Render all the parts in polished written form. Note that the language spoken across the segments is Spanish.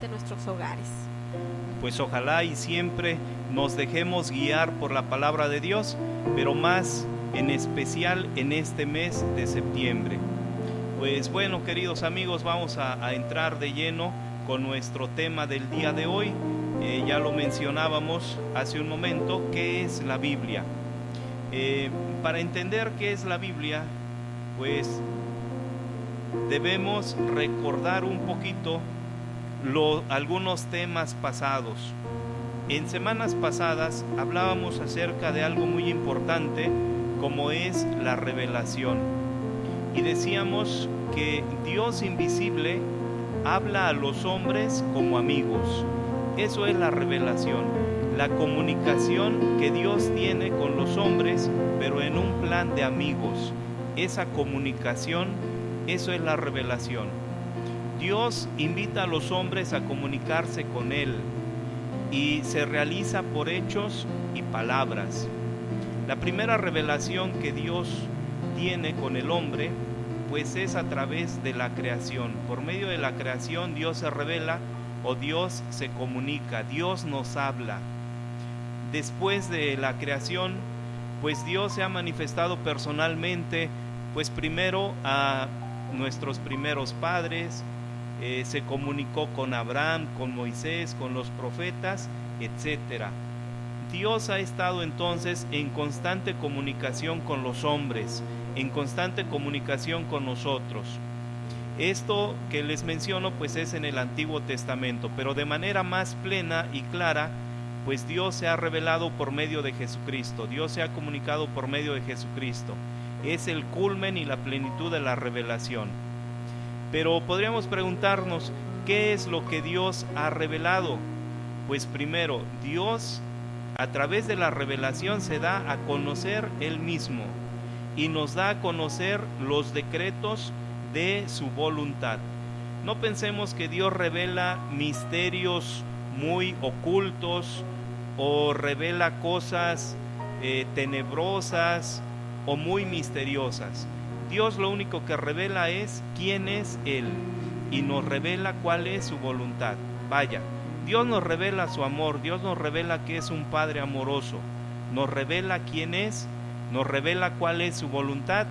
de nuestros hogares. Pues ojalá y siempre nos dejemos guiar por la palabra de Dios, pero más en especial en este mes de septiembre. Pues bueno, queridos amigos, vamos a entrar de lleno con nuestro tema del día de hoy. Ya lo mencionábamos hace un momento, ¿qué es la Biblia? Para entender qué es la Biblia, pues debemos recordar un poquito algunos temas pasados. En semanas pasadas hablábamos acerca de algo muy importante, como es la revelación. Y decíamos que Dios invisible habla a los hombres como amigos. Eso es la revelación, la comunicación que Dios tiene con los hombres, pero en un plan de amigos. Esa comunicación, eso es la revelación. Dios invita a los hombres a comunicarse con Él y se realiza por hechos y palabras. La primera revelación que Dios tiene con el hombre, pues es a través de la creación. Por medio de la creación Dios se revela o Dios se comunica, Dios nos habla. Después de la creación, pues Dios se ha manifestado personalmente, pues primero a nuestros primeros padres, se comunicó con Abraham, con Moisés, con los profetas, etc. Dios ha estado entonces en constante comunicación con los hombres, en constante comunicación con nosotros. Esto que les menciono pues es en el Antiguo Testamento, pero de manera más plena y clara, pues Dios se ha revelado por medio de Jesucristo, Dios se ha comunicado por medio de Jesucristo. Es el culmen y la plenitud de la revelación. Pero podríamos preguntarnos, ¿qué es lo que Dios ha revelado? Pues primero, Dios a través de la revelación se da a conocer Él mismo y nos da a conocer los decretos de su voluntad. No pensemos que Dios revela misterios muy ocultos o revela cosas tenebrosas o muy misteriosas. Dios lo único que revela es quién es Él y nos revela cuál es su voluntad. Vaya, Dios nos revela su amor, Dios nos revela que es un Padre amoroso, nos revela quién es, nos revela cuál es su voluntad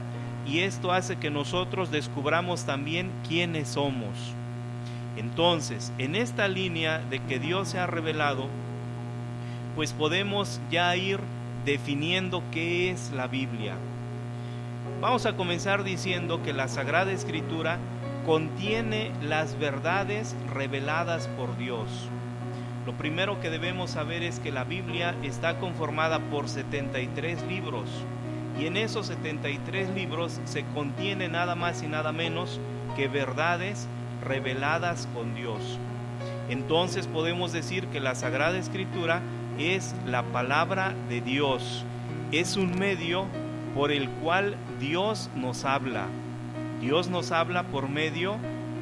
y esto hace que nosotros descubramos también quiénes somos. Entonces, en esta línea de que Dios se ha revelado, pues podemos ya ir definiendo qué es la Biblia. Vamos a comenzar diciendo que la Sagrada Escritura contiene las verdades reveladas por Dios. Lo primero que debemos saber es que la Biblia está conformada por 73 libros y en esos 73 libros se contiene nada más y nada menos que verdades reveladas con Dios. Entonces podemos decir que la Sagrada Escritura es la palabra de Dios, es un medio por el cual Dios nos habla. Dios nos habla por medio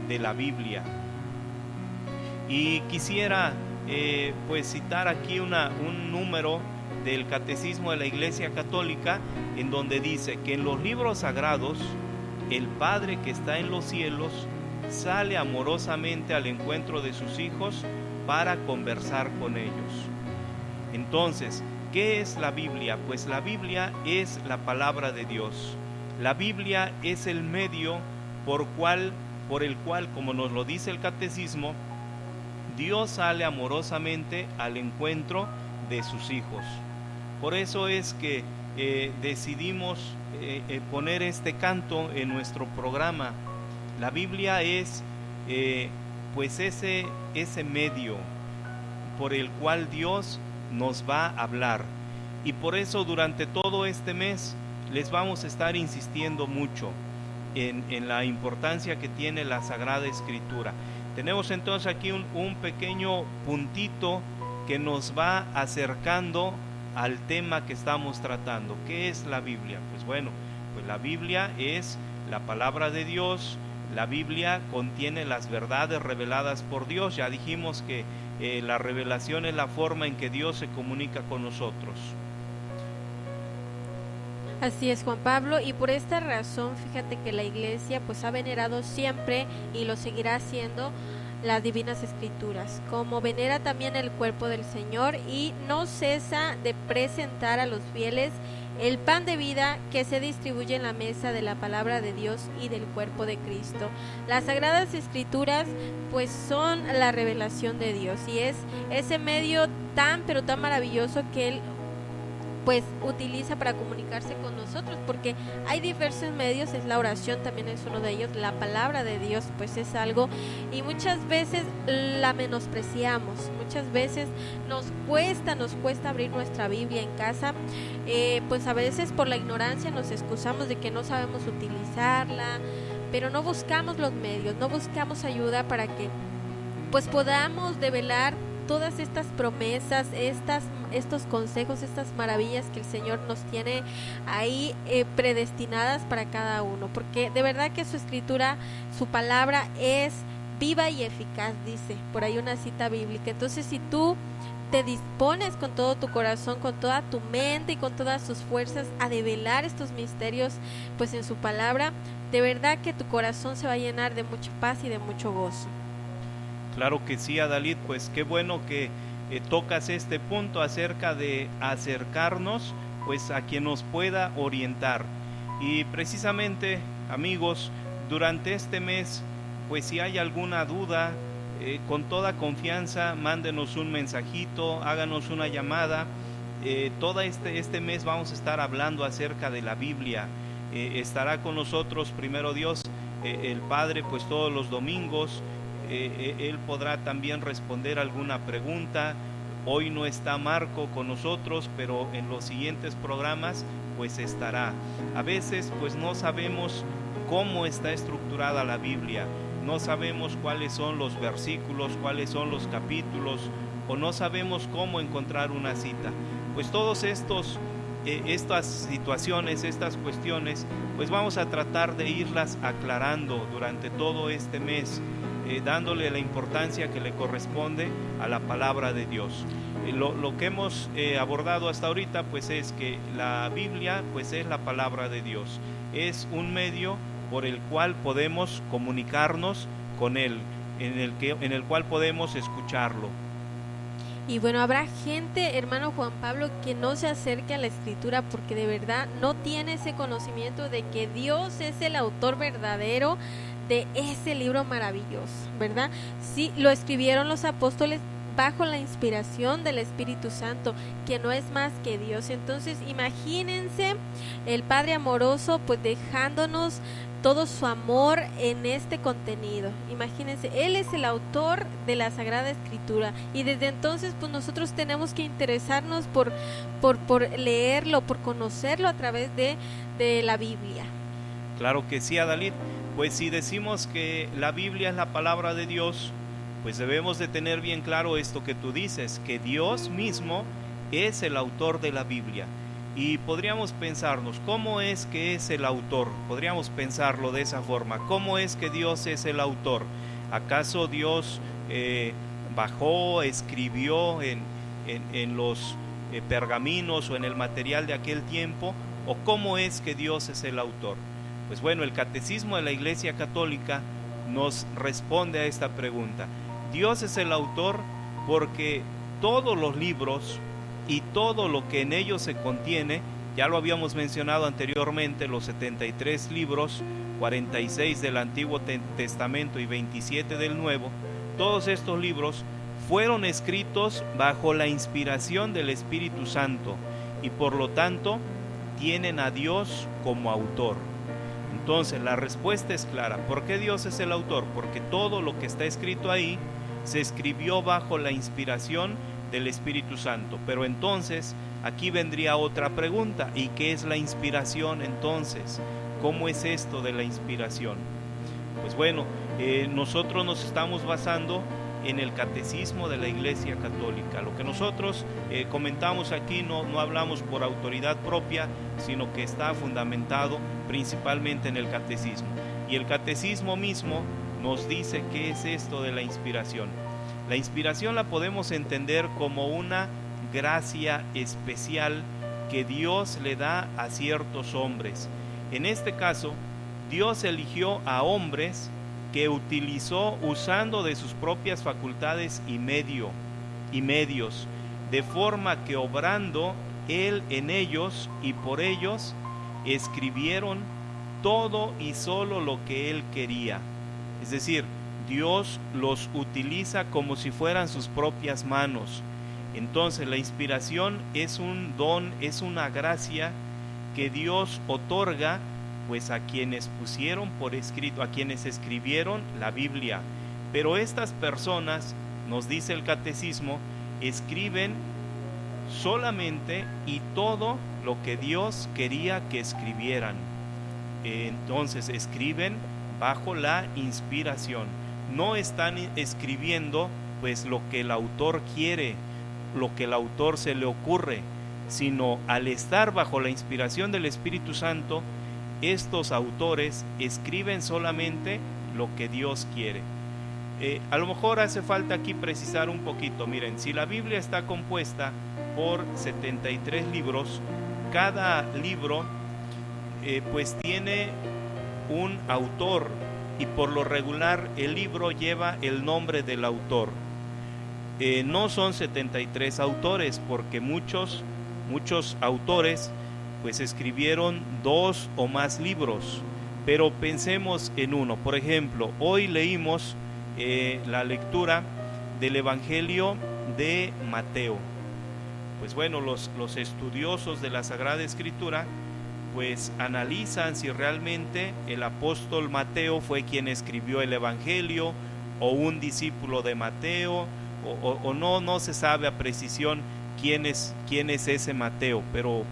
de la Biblia. Y quisiera pues citar aquí un número del Catecismo de la Iglesia Católica, en donde dice que en los libros sagrados el Padre que está en los cielos sale amorosamente al encuentro de sus hijos para conversar con ellos. Entonces, ¿qué es la Biblia? Pues la Biblia es la palabra de Dios. La Biblia es el medio por el cual, como nos lo dice el Catecismo, Dios sale amorosamente al encuentro de sus hijos. Por eso es que decidimos poner este canto en nuestro programa. La Biblia es pues ese medio por el cual Dios nos va a hablar, y por eso durante todo este mes les vamos a estar insistiendo mucho en la importancia que tiene la Sagrada Escritura. Tenemos entonces aquí un pequeño puntito que nos va acercando al tema que estamos tratando. ¿Qué es la Biblia? Pues bueno, pues la Biblia es la palabra de Dios. La Biblia contiene las verdades reveladas por Dios. Ya dijimos que la revelación es la forma en que Dios se comunica con nosotros. Así es, Juan Pablo, y por esta razón, fíjate que la Iglesia pues ha venerado siempre y lo seguirá haciendo las divinas escrituras, como venera también el cuerpo del Señor y no cesa de presentar a los fieles el pan de vida que se distribuye en la mesa de la palabra de Dios y del cuerpo de Cristo. Las sagradas escrituras pues son la revelación de Dios y es ese medio tan pero tan maravilloso que Él pues utiliza para comunicarse con nosotros, porque hay diversos medios, es la oración, también es uno de ellos, la palabra de Dios pues es algo, y muchas veces la menospreciamos, muchas veces nos cuesta abrir nuestra Biblia en casa, pues a veces por la ignorancia nos excusamos de que no sabemos utilizarla, pero no buscamos los medios, no buscamos ayuda para que pues podamos develar todas estas promesas, estos consejos, estas maravillas que el Señor nos tiene ahí predestinadas para cada uno, porque de verdad que su escritura, su palabra es viva y eficaz, dice por ahí una cita bíblica. Entonces si tú te dispones con todo tu corazón, con toda tu mente y con todas tus fuerzas a develar estos misterios pues en su palabra, de verdad que tu corazón se va a llenar de mucha paz y de mucho gozo. Claro que sí, Adalit, pues qué bueno que tocas este punto acerca de acercarnos pues a quien nos pueda orientar. Y precisamente, amigos, durante este mes, pues si hay alguna duda, con toda confianza, mándenos un mensajito, háganos una llamada. Todo este mes vamos a estar hablando acerca de la Biblia. Estará con nosotros, primero Dios, el Padre, pues todos los domingos. Él podrá también responder alguna pregunta. Hoy no está Marco con nosotros, pero en los siguientes programas pues estará. A veces pues no sabemos cómo está estructurada la Biblia, no sabemos cuáles son los versículos, cuáles son los capítulos, o no sabemos cómo encontrar una cita. Pues todos estas situaciones, estas cuestiones, pues vamos a tratar de irlas aclarando durante todo este mes, dándole la importancia que le corresponde a la palabra de Dios. Lo que hemos abordado hasta ahorita pues es que la Biblia pues es la palabra de Dios, es un medio por el cual podemos comunicarnos con Él, en el cual podemos escucharlo. Y bueno, habrá gente, hermano Juan Pablo, que no se acerque a la escritura porque de verdad no tiene ese conocimiento de que Dios es el autor verdadero de ese libro maravilloso, ¿verdad? Sí, lo escribieron los apóstoles bajo la inspiración del Espíritu Santo, que no es más que Dios. Entonces, imagínense el Padre amoroso, pues dejándonos todo su amor en este contenido. Imagínense, Él es el autor de la Sagrada Escritura y desde entonces, pues nosotros tenemos que interesarnos por leerlo, por conocerlo a través de la Biblia. Claro que sí, Adalit. Pues si decimos que la Biblia es la palabra de Dios, pues debemos de tener bien claro esto que tú dices, que Dios mismo es el autor de la Biblia. Y podríamos pensarnos, ¿cómo es que es el autor? Podríamos pensarlo de esa forma, ¿cómo es que Dios es el autor? ¿Acaso Dios bajó, escribió en los pergaminos o en el material de aquel tiempo? ¿O cómo es que Dios es el autor? Pues bueno, el Catecismo de la Iglesia Católica nos responde a esta pregunta. Dios es el autor porque todos los libros y todo lo que en ellos se contiene, ya lo habíamos mencionado anteriormente, los 73 libros, 46 del Antiguo Testamento y 27 del Nuevo, todos estos libros fueron escritos bajo la inspiración del Espíritu Santo y por lo tanto tienen a Dios como autor. Entonces la respuesta es clara. ¿Por qué Dios es el autor? Porque todo lo que está escrito ahí se escribió bajo la inspiración del Espíritu Santo. Pero entonces aquí vendría otra pregunta. ¿Y qué es la inspiración entonces? ¿Cómo es esto de la inspiración? Pues bueno, nosotros nos estamos basando en el Catecismo de la Iglesia Católica. Lo que nosotros comentamos aquí no hablamos por autoridad propia, sino que está fundamentado principalmente en el Catecismo. Y el Catecismo mismo nos dice qué es esto de la inspiración. La inspiración la podemos entender como una gracia especial que Dios le da a ciertos hombres. En este caso, Dios eligió a hombres que utilizó usando de sus propias facultades y medios, de forma que obrando él en ellos y por ellos, escribieron todo y solo lo que él quería. Es decir, Dios los utiliza como si fueran sus propias manos. Entonces la inspiración es un don, es una gracia que Dios otorga pues a quienes pusieron por escrito, a quienes escribieron la Biblia. Pero estas personas, nos dice el catecismo, escriben solamente y todo lo que Dios quería que escribieran. Entonces escriben bajo la inspiración. No están escribiendo pues lo que el autor quiere, lo que el autor se le ocurre, sino al estar bajo la inspiración del Espíritu Santo, estos autores escriben solamente lo que Dios quiere. A lo mejor hace falta aquí precisar un poquito. Miren, si la Biblia está compuesta por 73 libros, cada libro pues tiene un autor, y por lo regular el libro lleva el nombre del autor. No son 73 autores, porque muchos autores pues escribieron 2 o más libros, pero pensemos en uno. Por ejemplo, hoy leímos la lectura del Evangelio de Mateo. Pues bueno, los estudiosos de la Sagrada Escritura pues analizan si realmente el apóstol Mateo fue quien escribió el Evangelio, o un discípulo de Mateo, o no se sabe a precisión quién es ese Mateo, pero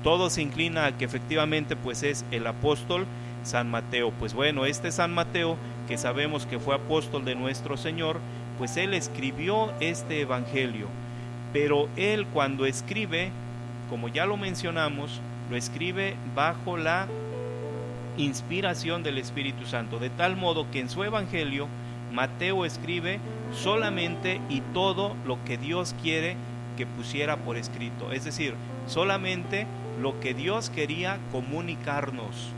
todo se inclina a que efectivamente pues es el apóstol San Mateo. Pues bueno, este San Mateo, que sabemos que fue apóstol de nuestro Señor, pues él escribió este Evangelio, pero él cuando escribe, como ya lo mencionamos, lo escribe bajo la inspiración del Espíritu Santo, de tal modo que en su Evangelio Mateo escribe solamente y todo lo que Dios quiere que pusiera por escrito, es decir, solamente lo que Dios quería comunicarnos.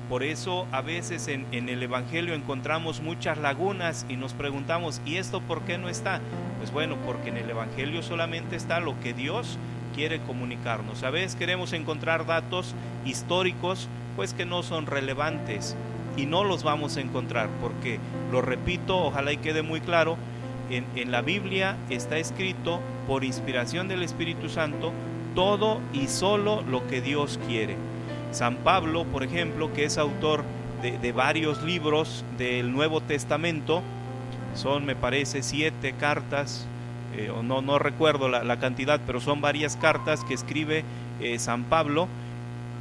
Por eso a veces en el Evangelio encontramos muchas lagunas y nos preguntamos, ¿y esto por qué no está? Pues bueno, porque en el Evangelio solamente está lo que Dios quiere comunicarnos. A veces queremos encontrar datos históricos pues que no son relevantes, y no los vamos a encontrar, porque, lo repito, ojalá y quede muy claro, en la Biblia está escrito por inspiración del Espíritu Santo todo y solo lo que Dios quiere. San Pablo, por ejemplo, que es autor de varios libros del Nuevo Testamento, son, me parece, 7 cartas, no recuerdo la cantidad, pero son varias cartas que escribe San Pablo.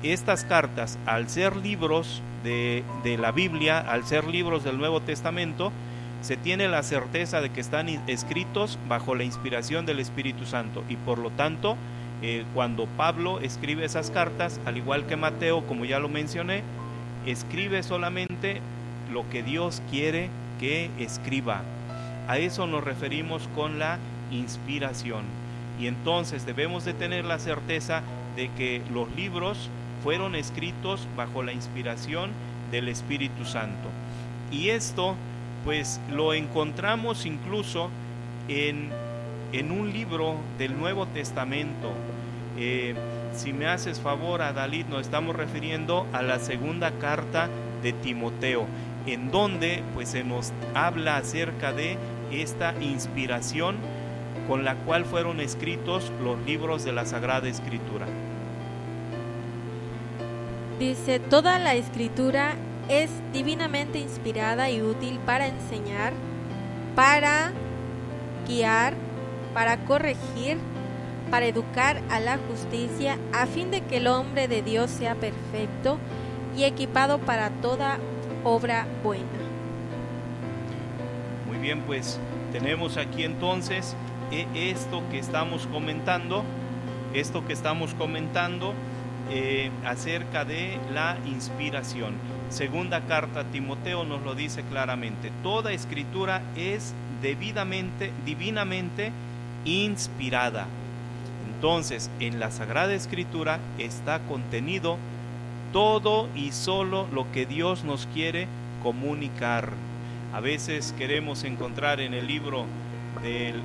Estas cartas, al ser libros de la Biblia, al ser libros del Nuevo Testamento, se tiene la certeza de que están escritos bajo la inspiración del Espíritu Santo, y por lo tanto, cuando Pablo escribe esas cartas, al igual que Mateo, como ya lo mencioné, escribe solamente lo que Dios quiere que escriba. A eso nos referimos con la inspiración. Y entonces debemos de tener la certeza de que los libros fueron escritos bajo la inspiración del Espíritu Santo. Y esto pues lo encontramos incluso en un libro del Nuevo Testamento. Si me haces favor, Adalid, nos estamos refiriendo a la segunda carta de Timoteo, en donde pues se nos habla acerca de esta inspiración con la cual fueron escritos los libros de la Sagrada Escritura. Dice, toda la Escritura es divinamente inspirada y útil para enseñar, para guiar, para corregir, para educar a la justicia, a fin de que el hombre de Dios sea perfecto y equipado para toda obra buena. Muy bien, pues tenemos aquí entonces esto que estamos comentando acerca de la inspiración. Segunda carta a Timoteo nos lo dice claramente: toda escritura es divinamente inspirada. Entonces, en la Sagrada Escritura está contenido todo y solo lo que Dios nos quiere comunicar. A veces queremos encontrar en el libro del